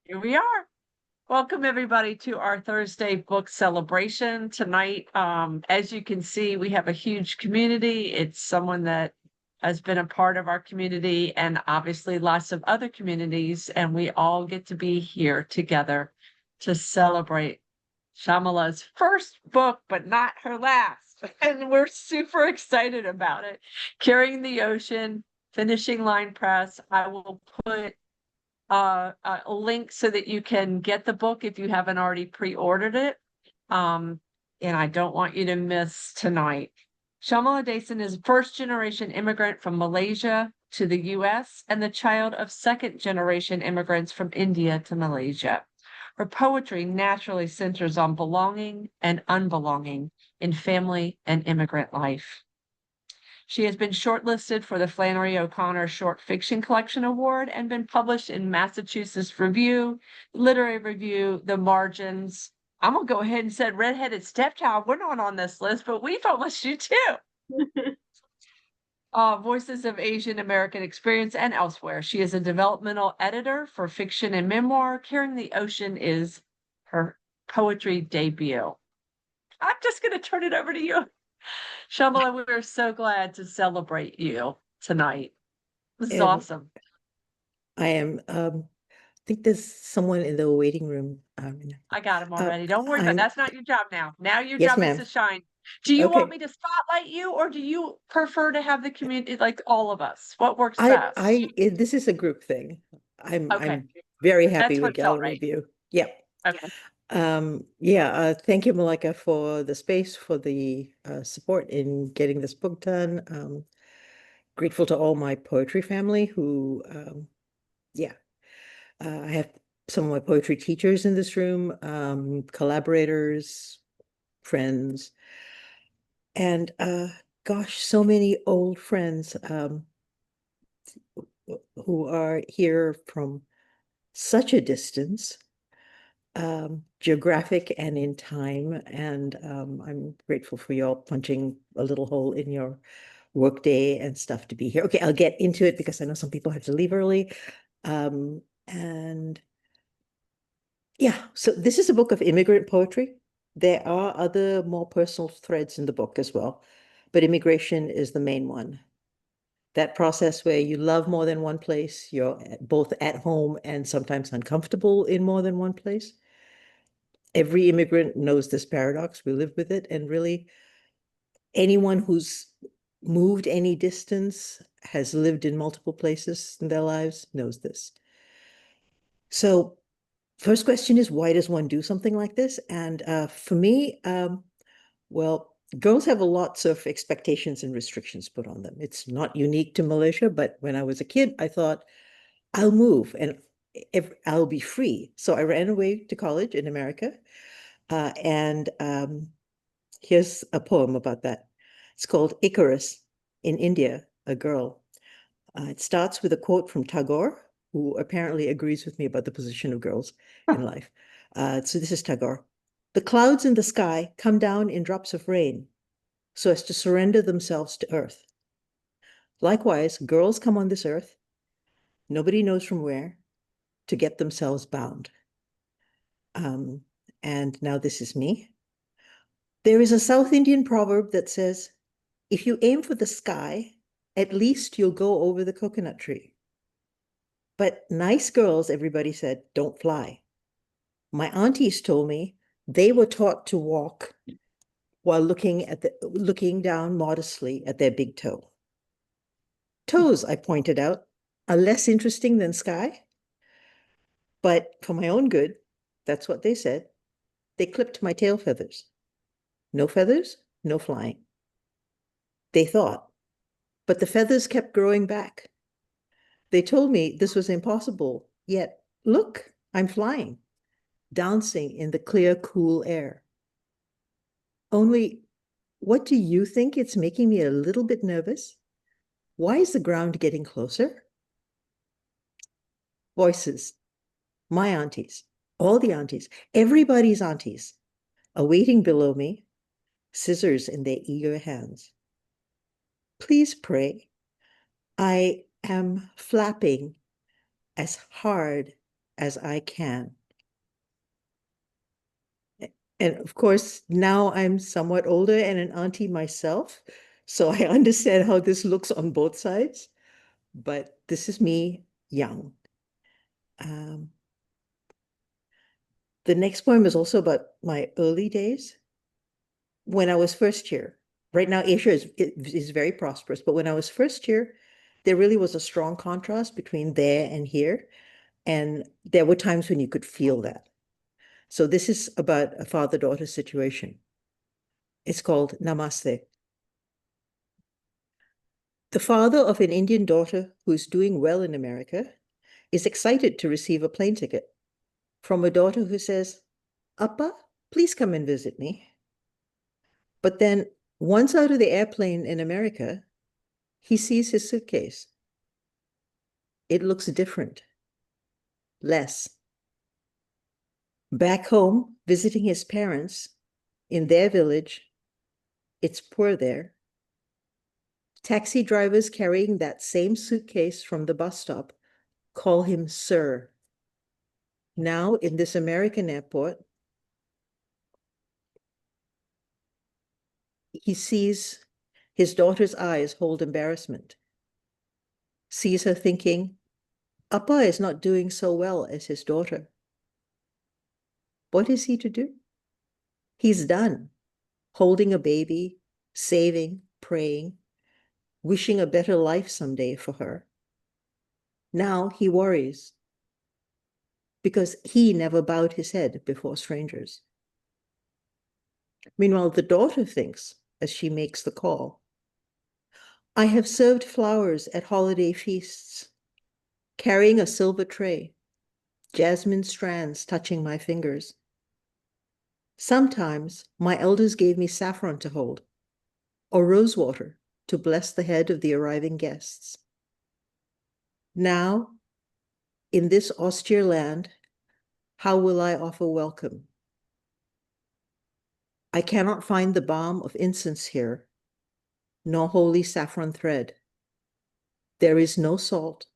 Here we are. Welcome everybody to our Thursday book celebration tonight. As you can see, we have a huge community. It's someone that has been a part of our community and obviously lots of other communities, and we all get to be here together to celebrate Shamala's first book, but not her last. And we're super excited about it. Carrying the Ocean, Finishing Line Press. I will put a link so that you can get the book if you haven't already pre-ordered it. And I don't want you to miss tonight. Shamala Dason is a first-generation immigrant from Malaysia to the US and the child of second-generation immigrants from India to Malaysia. Her poetry naturally centers on belonging and unbelonging in family and immigrant life. She has been shortlisted for the Flannery O'Connor Short Fiction Collection Award and been published in Massachusetts Review, Literary Review, The Margins. I'm gonna go ahead and say Redheaded Stepchild. We're not on this list, but we published you too. Voices of Asian American Experience and elsewhere. She is a developmental editor for fiction and memoir. Carrying the Ocean is her poetry debut. I'm just going to turn it over to you. Shamala, we're so glad to celebrate you tonight. This is And awesome. I am, I think there's someone in the waiting room. I got him already. Don't worry about it. That's not your job now. Now your Yes, job is to ma'am. shine. Do you want Okay. me to spotlight you or do you prefer to have the community like all of us? What works best? This is a group thing. Okay. I'm very happy That's what with it felt gallery right. view. Yeah. Okay. Thank you, Malika, for the space, for the support in getting this book done. Grateful to all my poetry family who, yeah, I have some of my poetry teachers in this room, collaborators, friends, and gosh, so many old friends who are here from such a distance, geographic and in time. And I'm grateful for you all punching a little hole in your workday and stuff to be here. Okay, I'll get into it because I know some people have to leave early. And yeah, so this is a book of immigrant poetry. There are other more personal threads in the book as well, but immigration is the main one. That process where you love more than one place, you're both at home and sometimes uncomfortable in more than one place. Every immigrant knows this paradox. We live with it. And really, anyone who's moved any distance, has lived in multiple places in their lives, knows this. So first question is, why does one do something like this? And for me, well, girls have lots of expectations and restrictions put on them. It's not unique to Malaysia, but when I was a kid, I thought, I'll move and I'll be free. So I ran away to college in America. And here's a poem about that. It's called Icarus in India, a girl. It starts with a quote from Tagore, who apparently agrees with me about the position of girls in life. So this is Tagore. The clouds in the sky come down in drops of rain so as to surrender themselves to earth. Likewise, girls come on this earth, nobody knows from where, to get themselves bound. And now this is me. There is a South Indian proverb that says, if you aim for the sky, at least you'll go over the coconut tree. But nice girls, everybody said, don't fly. My aunties told me they were taught to walk while looking down modestly at their big toe. Toes, I pointed out, are less interesting than sky. But for my own good, that's what they said. They clipped my tail feathers. No feathers, no flying. They thought, but the feathers kept growing back. They told me this was impossible, yet look, I'm flying, dancing in the clear, cool air. Only, what do you think? It's making me a little bit nervous? Why is the ground getting closer? Voices, my aunties, all the aunties, everybody's aunties, are waiting below me, scissors in their eager hands. Please pray. I am flapping as hard as I can. And of course, now I'm somewhat older and an auntie myself, so I understand how this looks on both sides, but this is me young. Um, the next poem is also about my early days when I was first here. Right now, Asia is very prosperous, but when I was first here, there really was a strong contrast between there and here. And there were times when you could feel that. So this is about a father-daughter situation. It's called Namaste. The father of an Indian daughter who is doing well in America is excited to receive a plane ticket from a daughter who says, Appa, please come and visit me. But then once out of the airplane in America, he sees his suitcase. It looks different, less. Back home, visiting his parents in their village, it's poor there. Taxi drivers carrying that same suitcase from the bus stop call him sir. Now, in this American airport, he sees his daughter's eyes hold embarrassment, sees her thinking, Appa is not doing so well as his daughter. What is he to do? He's done holding a baby, saving, praying, wishing a better life someday for her. Now he worries because he never bowed his head before strangers. Meanwhile, the daughter thinks, as she makes the call, I have served flowers at holiday feasts, carrying a silver tray, jasmine strands touching my fingers. Sometimes my elders gave me saffron to hold, or rose water to bless the head of the arriving guests. Now, in this austere land, how will I offer welcome? I cannot find the balm of incense here, nor holy saffron thread. There is no salt,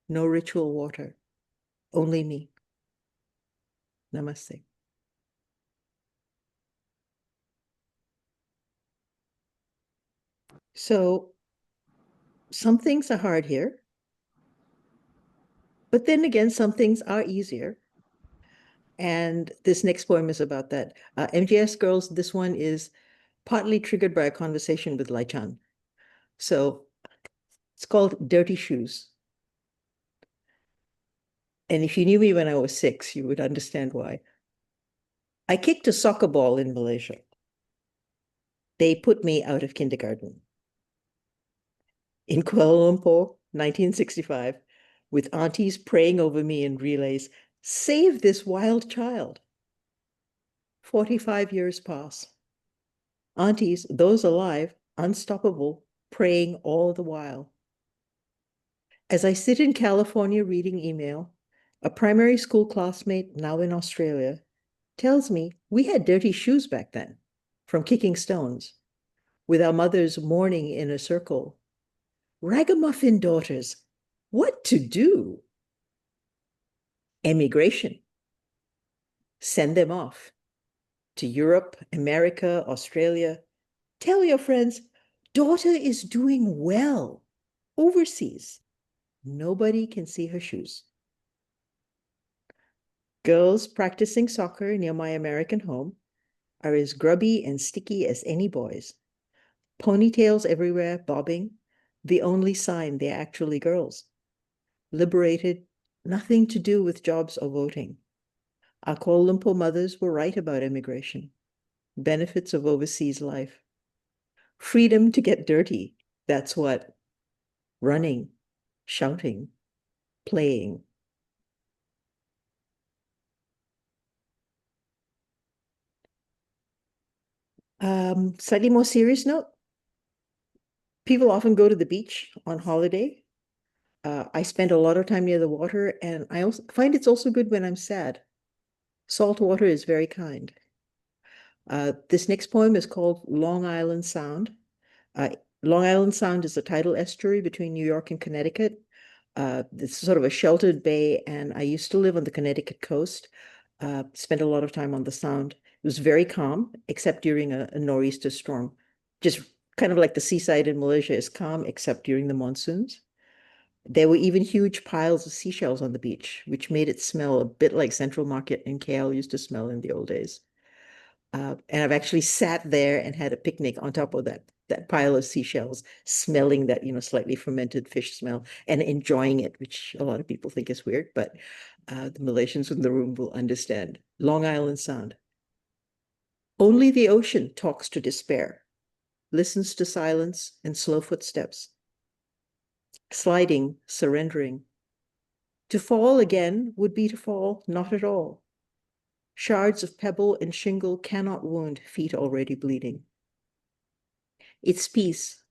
no ritual water, only me. Namaste. So some things are hard here, but then again, some things are easier. And this next poem is about that. MGS Girls, this one is partly triggered by a conversation with Lai Chan. So it's called Dirty Shoes. And if you knew me when I was 6, you would understand why. I kicked a soccer ball in Malaysia. They put me out of kindergarten. In Kuala Lumpur, 1965, with aunties praying over me in relays, save this wild child. 45 years pass. Aunties, those alive, unstoppable, praying all the while. As I sit in California reading email, a primary school classmate, now in Australia, tells me we had dirty shoes back then from kicking stones, with our mothers mourning in a circle. Ragamuffin daughters, what to do? Emigration. Send them off to Europe, America, Australia. Tell your friends, daughter is doing well overseas. Nobody can see her shoes. Girls practicing soccer near my American home are as grubby and sticky as any boys. Ponytails everywhere, bobbing, the only sign they're actually girls. Liberated, nothing to do with jobs or voting. Our Kuala Lumpur mothers were right about immigration, benefits of overseas life. Freedom to get dirty, that's what. Running, shouting, playing. Slightly more serious note, people often go to the beach on holiday. I spend a lot of time near the water, and I also find it's also good when I'm sad. Salt water is very kind. This next poem is called Long Island Sound. Long Island Sound is a tidal estuary between New York and Connecticut. It's sort of a sheltered bay, and I used to live on the Connecticut coast, spent a lot of time on the Sound. It was very calm, except during a nor'easter storm. Just kind of like the seaside in Malaysia is calm, except during the monsoons. There were even huge piles of seashells on the beach, which made it smell a bit like Central Market in KL used to smell in the old days. And I've actually sat there and had a picnic on top of that pile of seashells, smelling that, slightly fermented fish smell and enjoying it, which a lot of people think is weird, but the Malaysians in the room will understand. Long Island Sound. Only the ocean talks to despair, listens to silence and slow footsteps, sliding, surrendering. To fall again would be to fall not at all. Shards of pebble and shingle cannot wound feet already bleeding. It's peace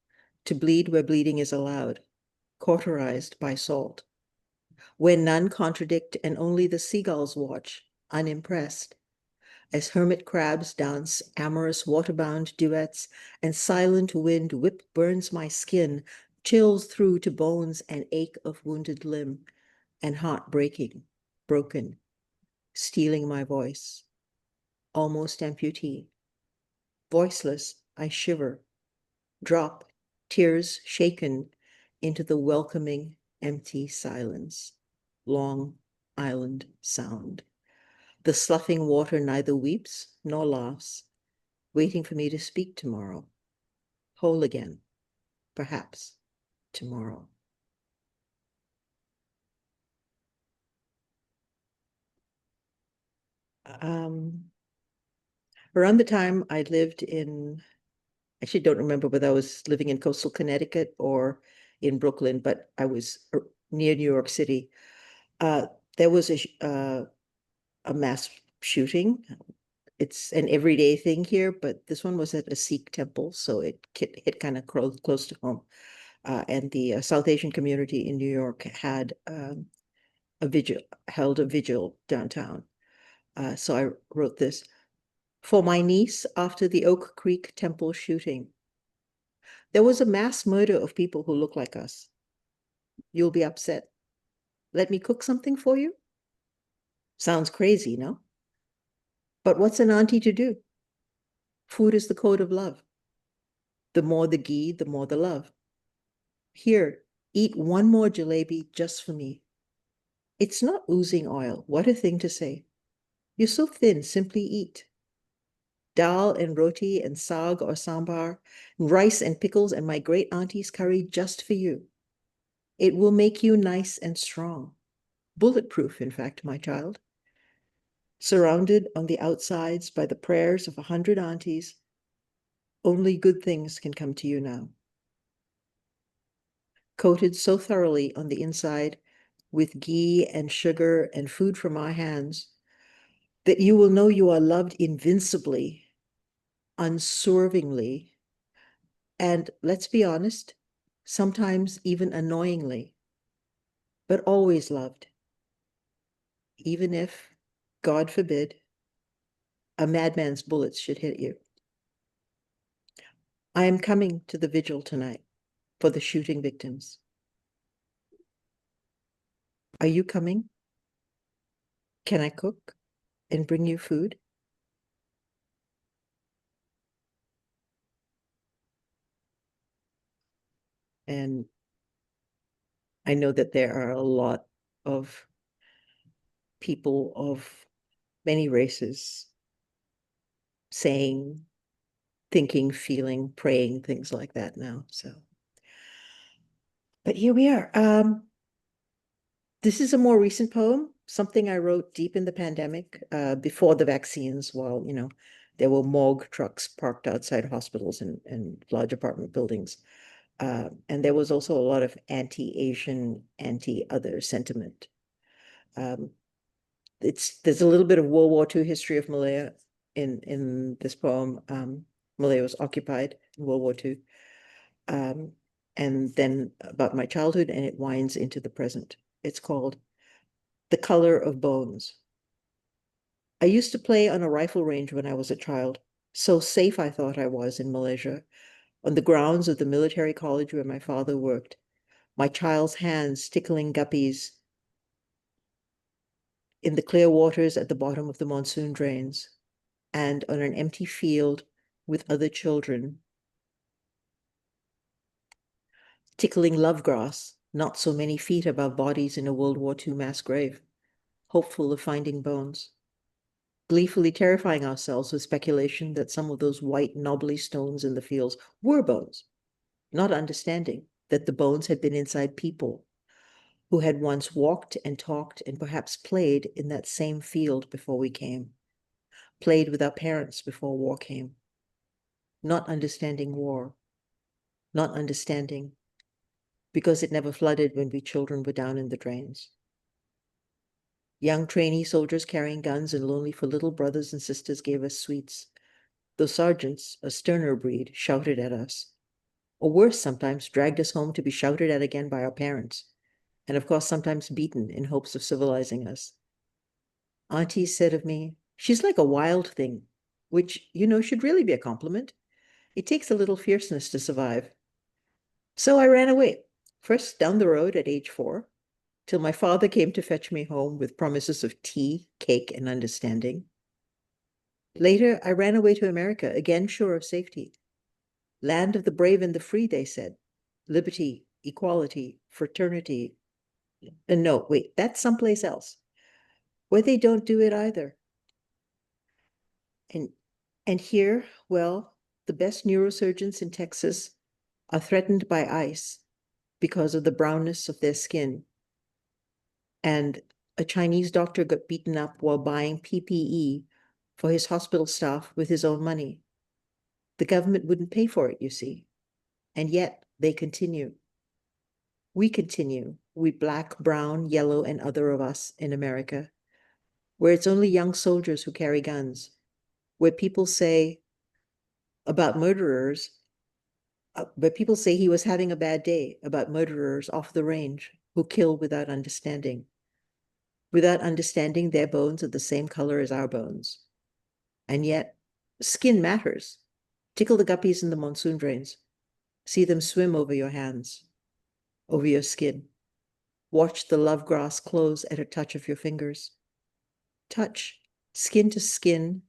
to bleed where bleeding is allowed, cauterized by salt, where none contradict and only the seagulls watch, unimpressed, as hermit crabs dance amorous waterbound duets, and silent wind whip burns my skin, chills through to bones and ache of wounded limb, and heart breaking, broken, stealing my voice, almost amputee. Voiceless, I shiver, drop, tears shaken, into the welcoming, empty silence. Long Island Sound. The sloughing water neither weeps nor laughs, waiting for me to speak tomorrow. Whole again, perhaps tomorrow. Around the time I lived in, actually don't remember whether I was living in coastal Connecticut or in Brooklyn, but I was near New York City. There was a mass shooting. It's an everyday thing here, but this one was at a Sikh temple, so it hit kind of close to home. And the South Asian community in New York had held a vigil downtown. So I wrote this. For my niece, after the Oak Creek temple shooting, there was a mass murder of people who look like us. You'll be upset. Let me cook something for you? Sounds crazy, no? But what's an auntie to do? Food is the code of love. The more the ghee, the more the love. Here, eat one more jalebi just for me. It's not oozing oil. What a thing to say. You're so thin, simply eat. Dal and roti and saag or sambar, rice and pickles and my great auntie's curry just for you. It will make you nice and strong. Bulletproof, in fact, my child. Surrounded on the outsides by the prayers of 100 aunties, only good things can come to you now. Coated so thoroughly on the inside with ghee and sugar and food from our hands that you will know you are loved invincibly, unswervingly, and let's be honest, sometimes even annoyingly, but always loved. Even if, God forbid, a madman's bullets should hit you. I am coming to the vigil tonight for the shooting victims. Are you coming? Can I cook and bring you food? And I know that there are a lot of people of many races saying, thinking, feeling, praying, things like that now. So, but here we are. This is a more recent poem, something I wrote deep in the pandemic, before the vaccines, while, there were morgue trucks parked outside hospitals and large apartment buildings. And there was also a lot of anti-Asian, anti-other sentiment. There's a little bit of World War II history of Malaya in this poem. Malaya was occupied in World War II. And then about my childhood, and it winds into the present. It's called The Color of Bones. I used to play on a rifle range when I was a child. So safe I thought I was in Malaysia, on the grounds of the military college where my father worked. my child's hands tickling guppies in the clear waters at the bottom of the monsoon drains, and on an empty field with other children, tickling love grass, not so many feet above bodies in a World War II mass grave, hopeful of finding bones, gleefully terrifying ourselves with speculation that some of those white knobbly stones in the fields were bones, not understanding that the bones had been inside people who had once walked and talked and perhaps played in that same field before we came, played with our parents before war came, not understanding war, not understanding because it never flooded when we children were down in the drains. Young trainee soldiers carrying guns and lonely for little brothers and sisters gave us sweets. The sergeants, a sterner breed, shouted at us, or worse, sometimes dragged us home to be shouted at again by our parents, and of course sometimes beaten in hopes of civilizing us. Auntie said of me, "She's like a wild thing," which, should really be a compliment. It takes a little fierceness to survive. So I ran away, first down the road at age 4, till my father came to fetch me home with promises of tea, cake, and understanding. Later, I ran away to America, again sure of safety. Land of the brave and the free, they said. Liberty, equality, fraternity. And no, wait, that's someplace else, where they don't do it either. And here, well, the best neurosurgeons in Texas are threatened by ICE because of the brownness of their skin. And a Chinese doctor got beaten up while buying PPE for his hospital staff with his own money. The government wouldn't pay for it, you see. And yet they continue. We continue, we black, brown, yellow, and other of us in America, where it's only young soldiers who carry guns, where people say about murderers, but people say he was having a bad day, about murderers off the range who kill without understanding their bones are the same color as our bones. And yet, skin matters. Tickle the guppies in the monsoon drains. See them swim over your hands, over your skin. Watch the love grass close at a touch of your fingers. Touch, skin to skin,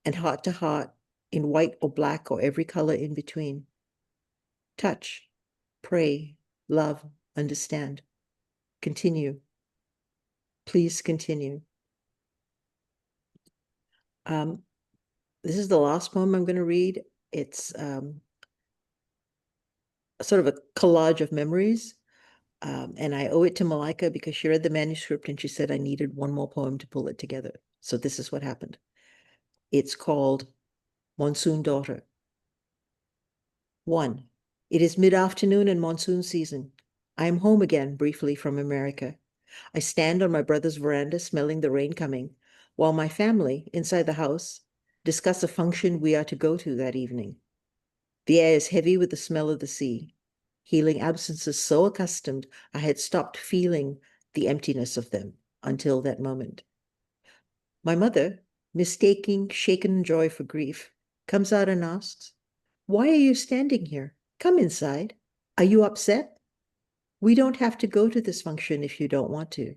and heart to heart, in white or black or every color in between. Touch, pray, love, understand. Continue. Please continue. This is the last poem I'm going to read. It's sort of a collage of memories. And I owe it to Malika because she read the manuscript and she said I needed one more poem to pull it together. So this is what happened. It's called Monsoon Daughter. 1. It is mid-afternoon and monsoon season. I am home again, briefly, from America. I stand on my brother's veranda smelling the rain coming, while my family, inside the house, discuss a function we are to go to that evening. The air is heavy with the smell of the sea, healing absences so accustomed I had stopped feeling the emptiness of them until that moment. My mother, mistaking shaken joy for grief, comes out and asks, "Why are you standing here? Come inside. Are you upset? We don't have to go to this function if you don't want to."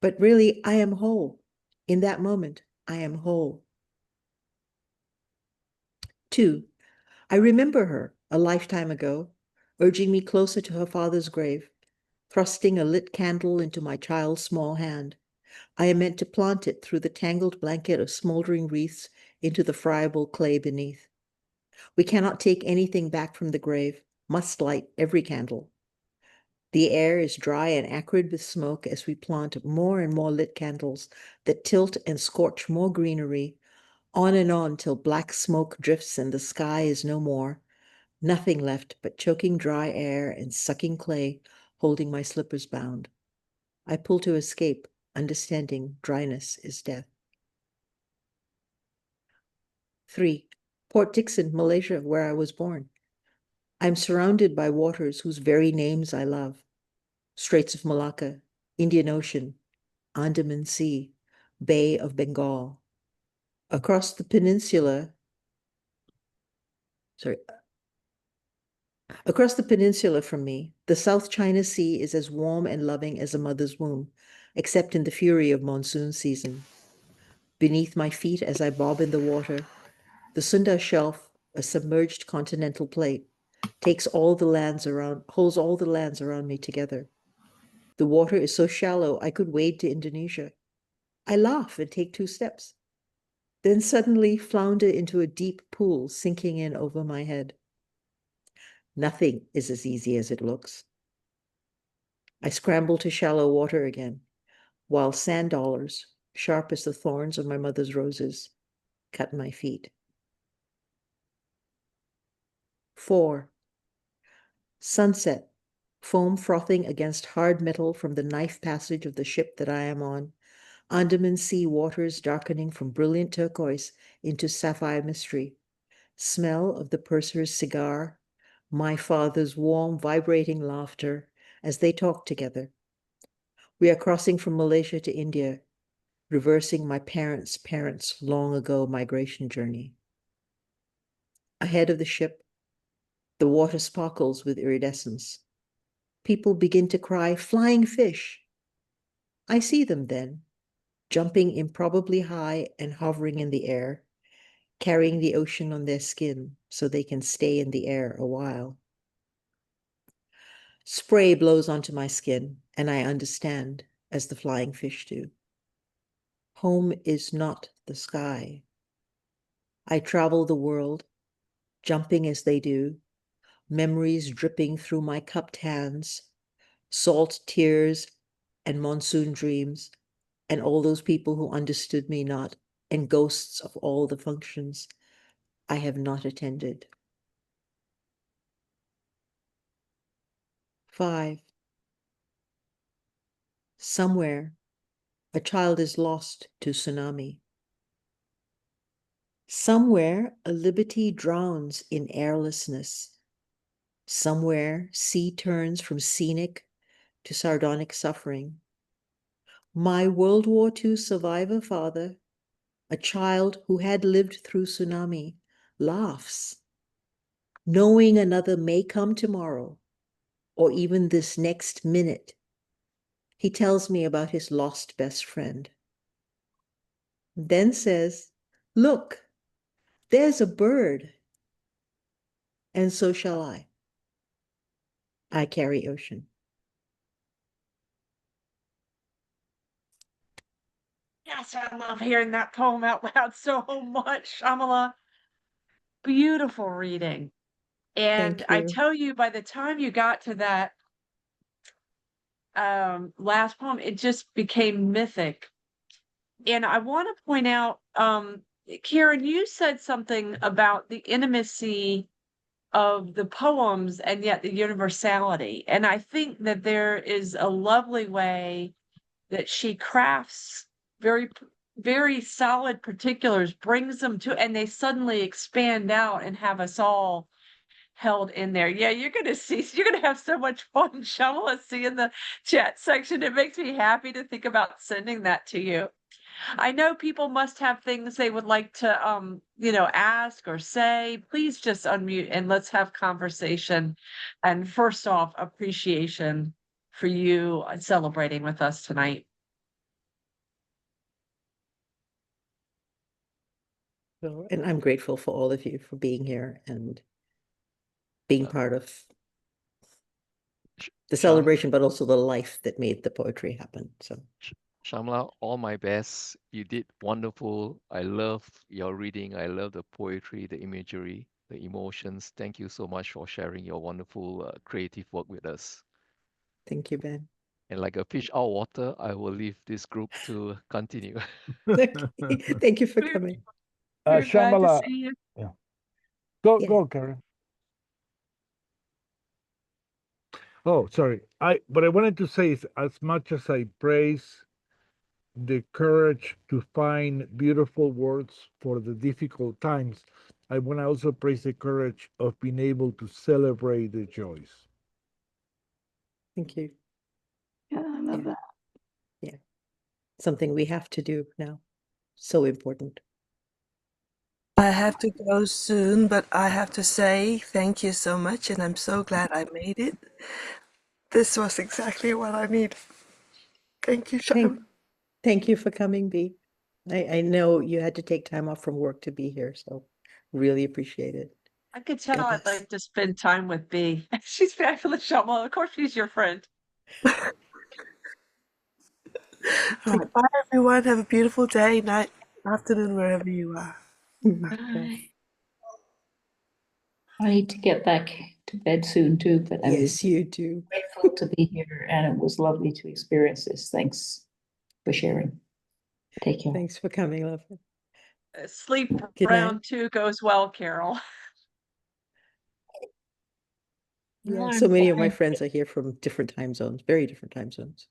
But really, I am whole. In that moment, I am whole. 2. I remember her, a lifetime ago, urging me closer to her father's grave, thrusting a lit candle into my child's small hand. I am meant to plant it through the tangled blanket of smoldering wreaths into the friable clay beneath. We cannot take anything back from the grave, must light every candle. The air is dry and acrid with smoke as we plant more and more lit candles that tilt and scorch more greenery, on and on till black smoke drifts and the sky is no more, nothing left but choking dry air and sucking clay, holding my slippers bound. I pull to escape, understanding dryness is death. 3. Port Dickson, Malaysia, where I was born. I'm surrounded by waters whose very names I love. Straits of Malacca, Indian Ocean, Andaman Sea, Bay of Bengal. Across the peninsula, sorry, Across the peninsula from me, the South China Sea is as warm and loving as a mother's womb, except in the fury of monsoon season. Beneath my feet as I bob in the water, the Sunda Shelf, a submerged continental plate, holds all the lands around me together. The water is so shallow I could wade to Indonesia. I laugh and take 2 steps, then suddenly flounder into a deep pool sinking in over my head. Nothing is as easy as it looks. I scramble to shallow water again, while sand dollars, sharp as the thorns of my mother's roses, cut my feet. 4. Sunset, foam frothing against hard metal from the knife passage of the ship that I am on, Andaman Sea waters darkening from brilliant turquoise into sapphire mystery, smell of the purser's cigar, my father's warm, vibrating laughter as they talk together. We are crossing from Malaysia to India, reversing my parents' long ago migration journey. Ahead of the ship, the water sparkles with iridescence. People begin to cry, "Flying fish!" I see them then, jumping improbably high and hovering in the air, carrying the ocean on their skin so they can stay in the air a while. Spray blows onto my skin, and I understand, as the flying fish do. Home is not the sky. I travel the world, jumping as they do, memories dripping through my cupped hands, salt tears and monsoon dreams, and all those people who understood me not, and ghosts of all the functions I have not attended. 5. Somewhere, a child is lost to tsunami. Somewhere, a liberty drowns in airlessness. Somewhere, sea turns from scenic to sardonic suffering. My World War II survivor father, a child who had lived through tsunami, laughs, knowing another may come tomorrow, or even this next minute. He tells me about his lost best friend. Then says, "Look, there's a bird." And so shall I. I carry ocean. Yes, I love hearing that poem out loud so much, Shamala. Beautiful reading. And Thank I you. tell you, by the time you got to that last poem, it just became mythic. And I want to point out, Karen, you said something about the intimacy of the poems and yet the universality. And I think that there is a lovely way that she crafts very, very solid particulars, brings them to, and they suddenly expand out and have us all held in there. Yeah, you're gonna have so much fun, Shamala, seeing the chat section. It makes me happy to think about sending that to you. I know people must have things they would like to ask or say. Please just unmute and let's have conversation. And first off, appreciation for you celebrating with us tonight. And I'm grateful for all of you for being here and being Uh, part of Sh- the Sham, celebration, but also the life that made the poetry happen. So Shamla, all my best. You did wonderful. I love your reading. I love the poetry, the imagery, the emotions. Thank you so much for sharing your wonderful creative work with us. thank you, Ben. And like a fish out of water, I will leave this group to continue. Okay. Thank you for We're, coming. we're glad to Shamala, see you. yeah. Yeah. Go, Karen. Oh, sorry. What I wanted to say is, as much as I praise the courage to find beautiful words for the difficult times, I want to also praise the courage of being able to celebrate the joys. Thank you. Yeah, I love Yeah. that. Yeah. Something we have to do now. So important. I have to go soon, but I have to say thank you so much, and I'm so glad I made it. This was exactly what I needed. Thank you, Thank, Sean. thank you for coming, B. I know you had to take time off from work to be here, so really appreciate it. I could God tell I'd bless. like to spend time with B. She's fabulous, Shama. Of course, she's your friend. All right, bye everyone. Have a beautiful day, night, afternoon, wherever you are. Bye. I need to get back to bed soon too, but I was Yes, you do. grateful to be here and it was lovely to experience this. Thanks for sharing. Take care. Thanks for coming, love. Sleep Good night. round 2 goes well, Carol. Yeah, No, so I'm many of my fine. friends are here from different time zones, very different time zones.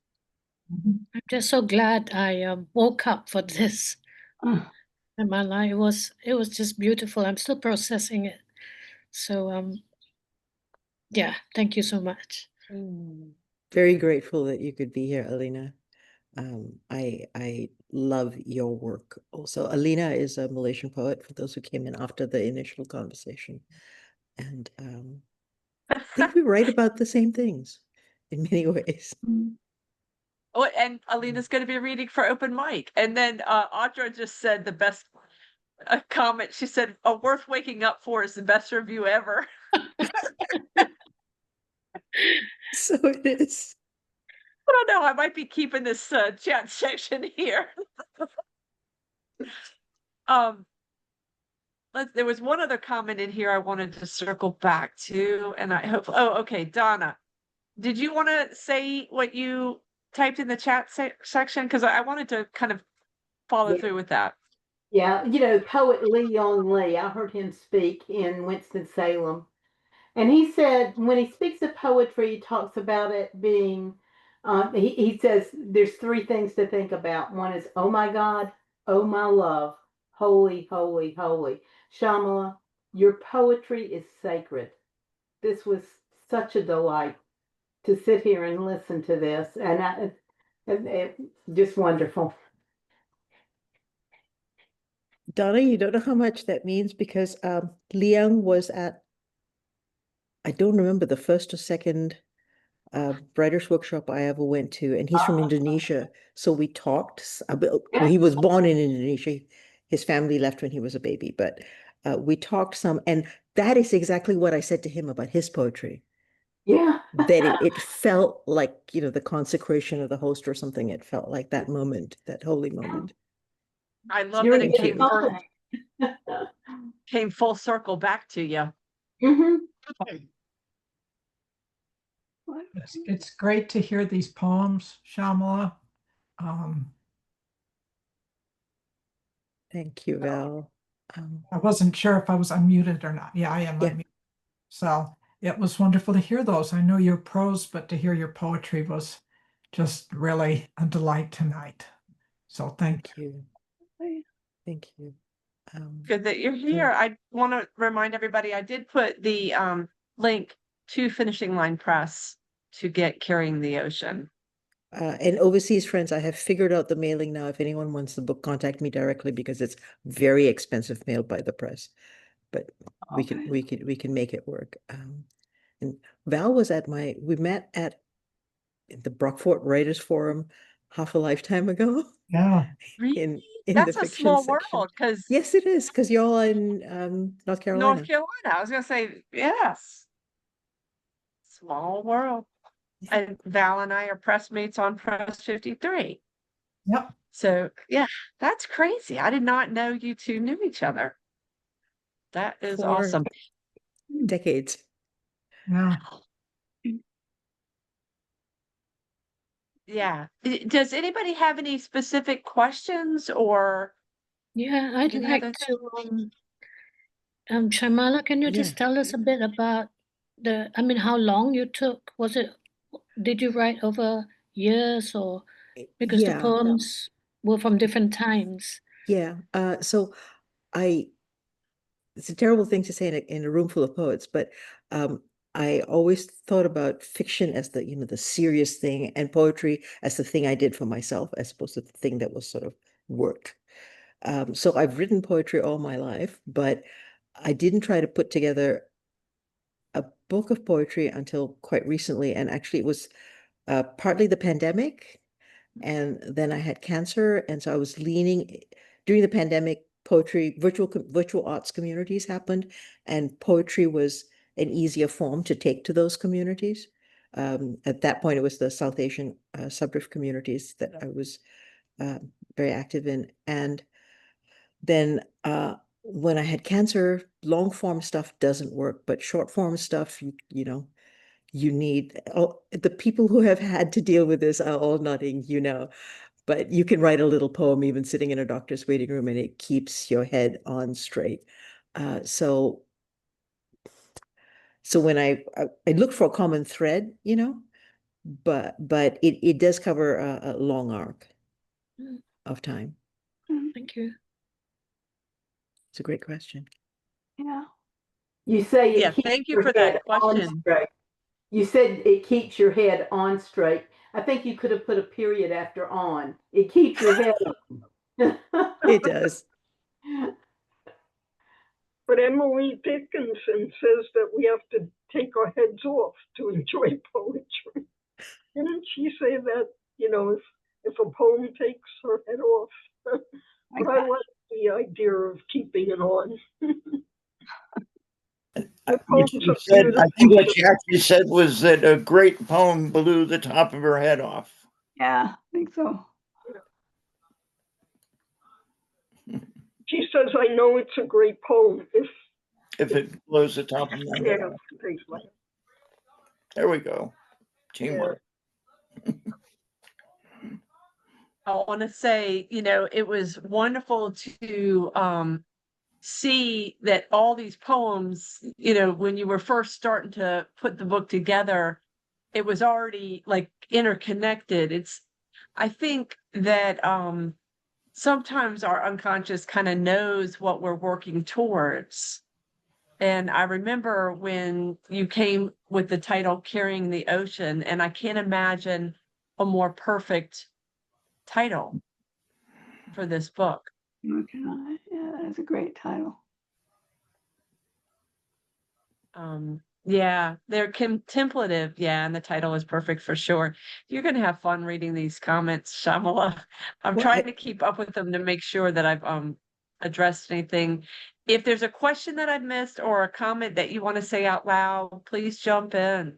Mhm. I'm just so glad I woke up for this Ah, in my life. It was just beautiful. I'm still processing it. So yeah, thank you so much. Very grateful that you could be here, Alina. I love your work also. Alina is a Malaysian poet, for those who came in after the initial conversation. And I think we write about the same things in many ways. Oh, and Alina's going to be reading for open mic. And then Audra just said the best comment. She said, "A worth waking up for is the best review ever." So it is. I don't know. I might be keeping this chat section here. um, there was one other comment in here I wanted to circle back to, and I hope. Oh, okay, Donna, did you want to say what you typed in the chat section? Because I wanted to kind of follow Yeah, through with that. yeah. Poet Leon Lee, I heard him speak in Winston-Salem. And he said when he speaks of poetry, he talks about it being, he says there's three things to think about. One is, oh my God, oh my love, holy, holy, holy. Shamala, your poetry is sacred. This was such a delight to sit here and listen to this. And just wonderful. Donna, you don't know how much that means because Liang was at, I don't remember the first or second writers workshop I ever went to, and he's from Indonesia. So we talked about, well, he was born in Indonesia. His family left when he was a baby, but we talked some, and that is exactly what I said to him about his poetry. Yeah. That it felt like, the consecration of the host or something. It felt like that moment, that holy moment. I love You're that in it Thank good you. came full circle back to you. Mhm. It's great to hear these poems, Shamala. Thank you, Val. I wasn't sure if I was unmuted or not. Yeah, I am Yeah. unmuted. So it was wonderful to hear those. I know your prose, but to hear your poetry was just really a delight tonight. So thank you. Thank you. Good that you're here. I want to remind everybody I did put the link to Finishing Line Press to get Carrying the Ocean. And overseas friends, I have figured out the mailing now. If anyone wants the book, contact me directly because it's very expensive mailed by the press. But we can make it work. And Val was at we met at the Brockfort Writers Forum half a lifetime ago. Yeah. in That's the a fiction small section. world because Yes, it is, because you're all in North Carolina. North Carolina. I was going to say, yes. Small world. Yeah. And Val and I are press mates on Press 53. Yep. So, yeah, that's crazy. I did not know you two knew each other. That is For awesome. decades. Yeah. Yeah. Does anybody have any specific questions or Yeah, I'd any like other? to Shamala, can you Yeah. just tell us a bit about how long you took? Did you write over years or because the Yeah. poems were from different times? Yeah. So it's a terrible thing to say in a room full of poets, but I always thought about fiction as the serious thing and poetry as the thing I did for myself, as opposed to the thing that was sort of work. So I've written poetry all my life, but I didn't try to put together a book of poetry until quite recently. And actually it was partly the pandemic, and then I had cancer. And so I was leaning during the pandemic, poetry, virtual arts communities happened, and poetry was an easier form to take to those communities. At that point, it was the South Asian subrift communities that I was very active in. And then when I had cancer, long form stuff doesn't work, but short form stuff, you know, you need, oh, the people who have had to deal with this are all nodding, you know, but you can write a little poem even sitting in a doctor's waiting room and it keeps your head on straight. So when I look for a common thread, you know, but it does cover a long arc of time. Thank you. It's a great question. Yeah. You say Yeah, it keeps thank you your for head that on question. straight. You said it keeps your head on straight. I think you could have put a period after on. It keeps your head on. It does. But Emily Dickinson says that we have to take our heads off to enjoy poetry. Didn't she say that, you know, if a poem takes her head off? But I like the idea of keeping it on. The poems are beautiful. I think what she actually said was that a great poem blew the top of her head off. Yeah, I think so. She says, I know it's a great poem If it blows the top of my head yeah, off. takes my There we go. Teamwork. I want to say, you know, it was wonderful to see that all these poems, you know, when you were first starting to put the book together, it was already like interconnected. I think that sometimes our unconscious kind of knows what we're working towards. And I remember when you came with the title Carrying the Ocean, and I can't imagine a more perfect title for this book. Okay. Yeah, that's a great title. Yeah, they're contemplative. Yeah, and the title is perfect for sure. You're going to have fun reading these comments, Shamala. I'm Well, trying to keep up with them to make sure that I've addressed anything. If there's a question that I've missed or a comment that you want to say out loud, please jump in.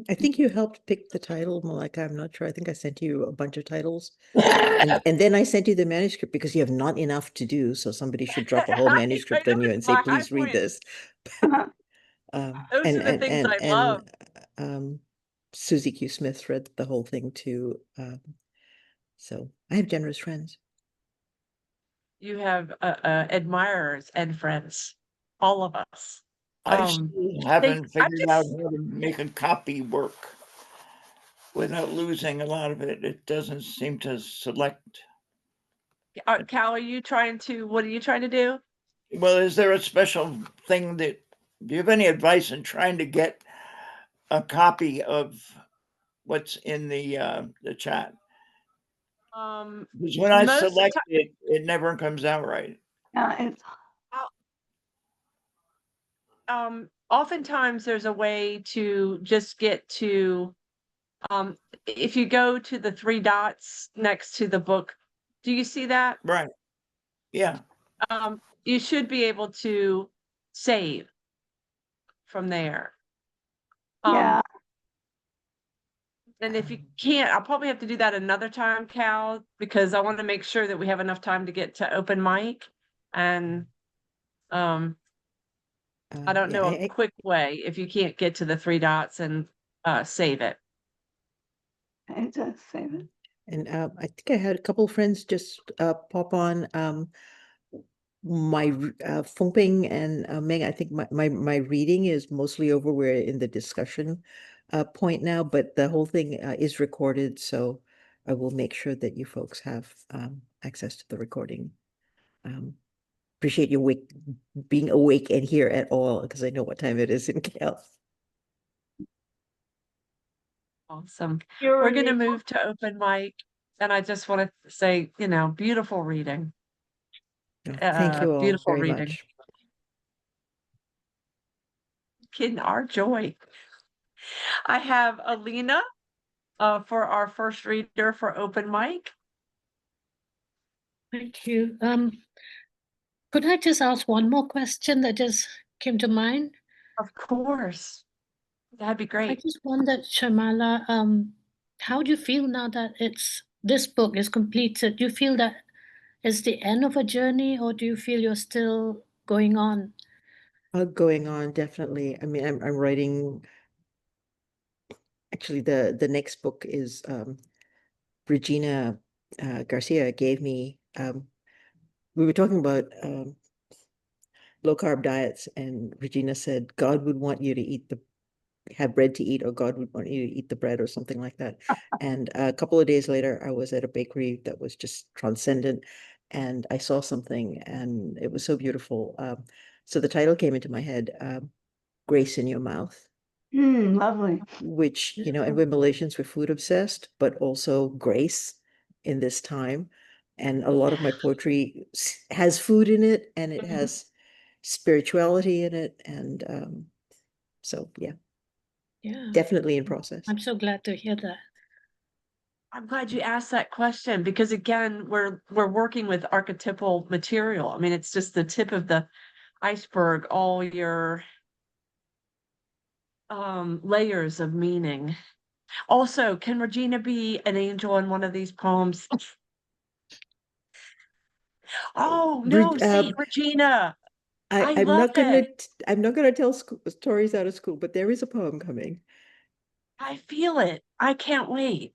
I think you helped pick the title, Malika. I'm not sure. I think I sent you a bunch of titles. And then I sent you the manuscript because you have not enough to do. So somebody should drop a whole manuscript on you and say, my high please read point. this. Those are the things I love. Susie Q. Smith read the whole thing too. So I have generous friends. You have admirers and friends, all of us. I still haven't figured out how to make a copy work without losing a lot of it. It doesn't seem to select. Cal, what are you trying to do? Well, is there a special thing do you have any advice in trying to get a copy of what's in the chat? Because when I select it, it never comes out right. It's oftentimes there's a way to just get to if you go to the three dots next to the book, do you see that? Right. Yeah. You should be able to save from there. Yeah. And if you can't, I'll probably have to do that another time, Cal, because I want to make sure that we have enough time to get to open mic. And I don't know a quick way if you can't get to the three dots and save it. It does save it. And I think I had a couple of friends just pop on. My Fengping and Meng, I think my reading is mostly over. We're in the discussion point now, but the whole thing is recorded, so I will make sure that you folks have access to the recording. Appreciate you being awake and here at all, because I know what time it is in Cal. Awesome. We're going to move to open mic, and I just want to say, you know, beautiful reading. Thank you all Beautiful very reading. much. Kidding our joy. I have Alina for our first reader for open mic. Thank you. Could I just ask one more question that just came to mind? Of course. That'd be I great. just wondered, Shamala, how do you feel now that this book is completed? Do you feel that it's the end of a journey, or do you feel you're still going on? Going on, definitely. I mean, I'm writing. Actually, the next book is Regina Garcia gave me. We were talking about low carb diets, and Regina said God would want you to have bread to eat, or God would want you to eat the bread, or something like that. And a couple of days later, I was at a bakery that was just transcendent, and I saw something, and it was so beautiful. So the title came into my head, Grace in Your Mouth. Lovely. Which, and we're Malaysians, we're food obsessed, but also grace in this time. And a lot of my poetry has food in it, and it has spirituality in it. And so, yeah, definitely in process. I'm so glad to hear that. I'm glad you asked that question, because again, we're working with archetypal material. I mean, it's just the tip of the iceberg, all your layers of meaning. Also, can Regina be an angel in one of these poems? Oh no, see, Regina, I I'm love not gonna it. I'm not gonna tell stories out of school, but there is a poem coming. I feel it. I can't wait.